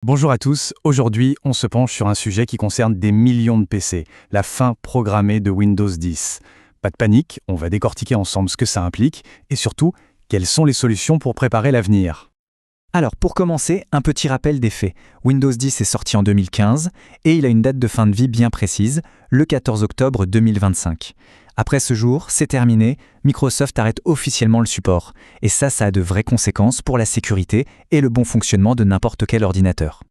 Bonjour à tous, aujourd'hui on se penche sur un sujet qui concerne des millions de PC, la fin programmée de Windows 10. Pas de panique, on va décortiquer ensemble ce que ça implique et surtout, quelles sont les solutions pour préparer l'avenir. Alors pour commencer, un petit rappel des faits. Windows 10 est sorti en 2015 et il a une date de fin de vie bien précise, le 14 octobre 2025. Après ce jour, c'est terminé, Microsoft arrête officiellement le support. Et ça a de vraies conséquences pour la sécurité et le bon fonctionnement de n'importe quel ordinateur.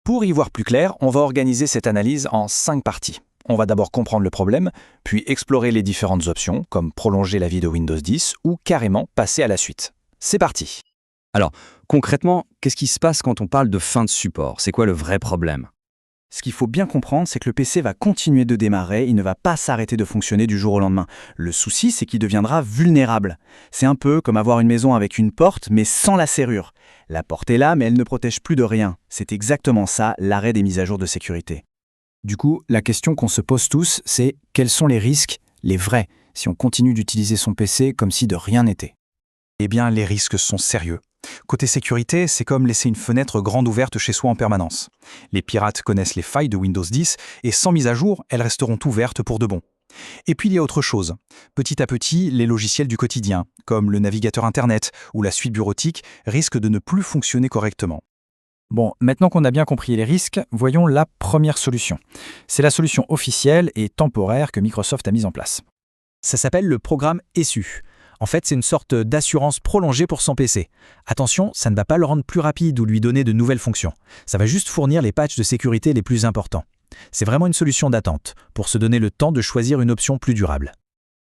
Pour y voir plus clair, on va organiser cette analyse en 5 parties. On va d'abord comprendre le problème, puis explorer les différentes options, comme prolonger la vie de Windows 10 ou carrément passer à la suite. C'est parti! Alors, concrètement, qu'est-ce qui se passe quand on parle de fin de support? C'est quoi le vrai problème? Ce qu'il faut bien comprendre, c'est que le PC va continuer de démarrer, il ne va pas s'arrêter de fonctionner du jour au lendemain. Le souci, c'est qu'il deviendra vulnérable. C'est un peu comme avoir une maison avec une porte, mais sans la serrure. La porte est là, mais elle ne protège plus de rien. C'est exactement ça, l'arrêt des mises à jour de sécurité. Du coup, la question qu'on se pose tous, c'est quels sont les risques, les vrais, si on continue d'utiliser son PC comme si de rien n'était? Eh bien, les risques sont sérieux. Côté sécurité, c'est comme laisser une fenêtre grande ouverte chez soi en permanence. Les pirates connaissent les failles de Windows 10 et sans mise à jour, elles resteront ouvertes pour de bon. Et puis il y a autre chose. Petit à petit, les logiciels du quotidien, comme le navigateur Internet ou la suite bureautique, risquent de ne plus fonctionner correctement. Bon, maintenant qu'on a bien compris les risques, voyons la première solution. C'est la solution officielle et temporaire que Microsoft a mise en place. Ça s'appelle le programme ESU. En fait, c'est une sorte d'assurance prolongée pour son PC. Attention, ça ne va pas le rendre plus rapide ou lui donner de nouvelles fonctions. Ça va juste fournir les patchs de sécurité les plus importants. C'est vraiment une solution d'attente, pour se donner le temps de choisir une option plus durable.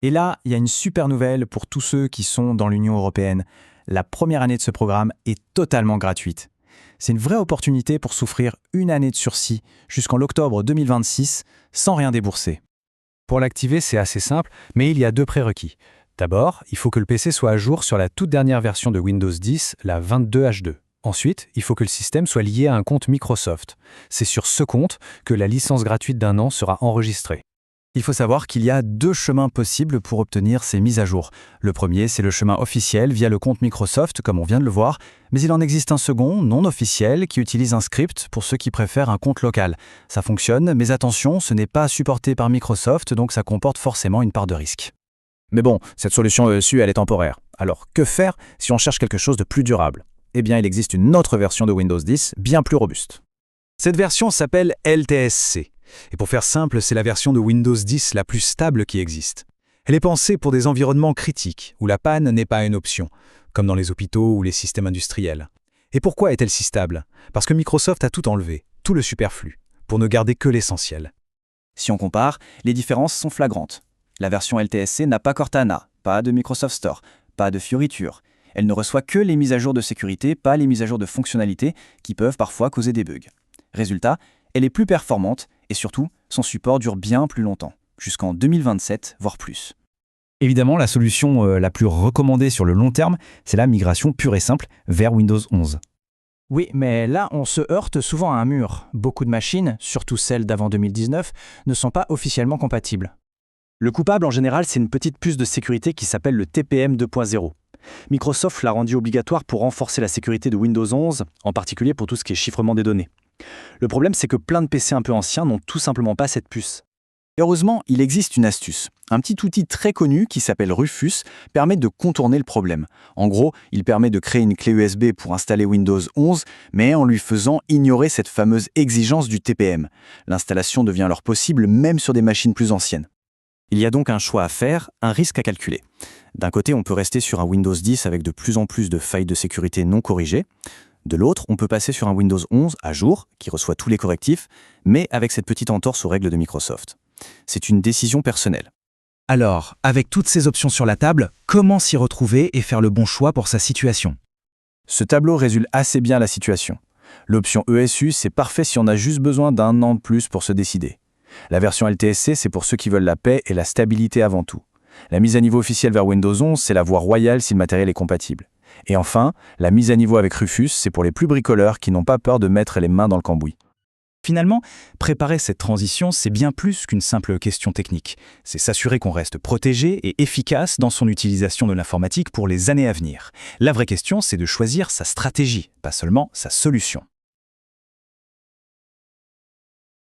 Et là, il y a une super nouvelle pour tous ceux qui sont dans l'Union européenne. La première année de ce programme est totalement gratuite. C'est une vraie opportunité pour s'offrir une année de sursis jusqu'en octobre 2026 sans rien débourser. Pour l'activer, c'est assez simple, mais il y a 2 prérequis. D'abord, il faut que le PC soit à jour sur la toute dernière version de Windows 10, la 22H2. Ensuite, il faut que le système soit lié à un compte Microsoft. C'est sur ce compte que la licence gratuite d'1 an sera enregistrée. Il faut savoir qu'il y a 2 chemins possibles pour obtenir ces mises à jour. Le premier, c'est le chemin officiel via le compte Microsoft, comme on vient de le voir, mais il en existe un second, non officiel, qui utilise un script pour ceux qui préfèrent un compte local. Ça fonctionne, mais attention, ce n'est pas supporté par Microsoft, donc ça comporte forcément une part de risque. Mais bon, cette solution ESU, elle est temporaire. Alors, que faire si on cherche quelque chose de plus durable? Eh bien, il existe une autre version de Windows 10, bien plus robuste. Cette version s'appelle LTSC. Et pour faire simple, c'est la version de Windows 10 la plus stable qui existe. Elle est pensée pour des environnements critiques, où la panne n'est pas une option, comme dans les hôpitaux ou les systèmes industriels. Et pourquoi est-elle si stable? Parce que Microsoft a tout enlevé, tout le superflu, pour ne garder que l'essentiel. Si on compare, les différences sont flagrantes. La version LTSC n'a pas Cortana, pas de Microsoft Store, pas de fioritures. Elle ne reçoit que les mises à jour de sécurité, pas les mises à jour de fonctionnalités qui peuvent parfois causer des bugs. Résultat, elle est plus performante et surtout, son support dure bien plus longtemps, jusqu'en 2027, voire plus. Évidemment, la solution la plus recommandée sur le long terme, c'est la migration pure et simple vers Windows 11. Oui, mais là, on se heurte souvent à un mur. Beaucoup de machines, surtout celles d'avant 2019, ne sont pas officiellement compatibles. Le coupable, en général, c'est une petite puce de sécurité qui s'appelle le TPM 2.0. Microsoft l'a rendu obligatoire pour renforcer la sécurité de Windows 11, en particulier pour tout ce qui est chiffrement des données. Le problème, c'est que plein de PC un peu anciens n'ont tout simplement pas cette puce. Heureusement, il existe une astuce. Un petit outil très connu qui s'appelle Rufus permet de contourner le problème. En gros, il permet de créer une clé USB pour installer Windows 11, mais en lui faisant ignorer cette fameuse exigence du TPM. L'installation devient alors possible même sur des machines plus anciennes. Il y a donc un choix à faire, un risque à calculer. D'un côté, on peut rester sur un Windows 10 avec de plus en plus de failles de sécurité non corrigées. De l'autre, on peut passer sur un Windows 11 à jour, qui reçoit tous les correctifs, mais avec cette petite entorse aux règles de Microsoft. C'est une décision personnelle. Alors, avec toutes ces options sur la table, comment s'y retrouver et faire le bon choix pour sa situation? Ce tableau résume assez bien la situation. L'option ESU, c'est parfait si on a juste besoin d'1 an de plus pour se décider. La version LTSC, c'est pour ceux qui veulent la paix et la stabilité avant tout. La mise à niveau officielle vers Windows 11, c'est la voie royale si le matériel est compatible. Et enfin, la mise à niveau avec Rufus, c'est pour les plus bricoleurs qui n'ont pas peur de mettre les mains dans le cambouis. Finalement, préparer cette transition, c'est bien plus qu'une simple question technique. C'est s'assurer qu'on reste protégé et efficace dans son utilisation de l'informatique pour les années à venir. La vraie question, c'est de choisir sa stratégie, pas seulement sa solution.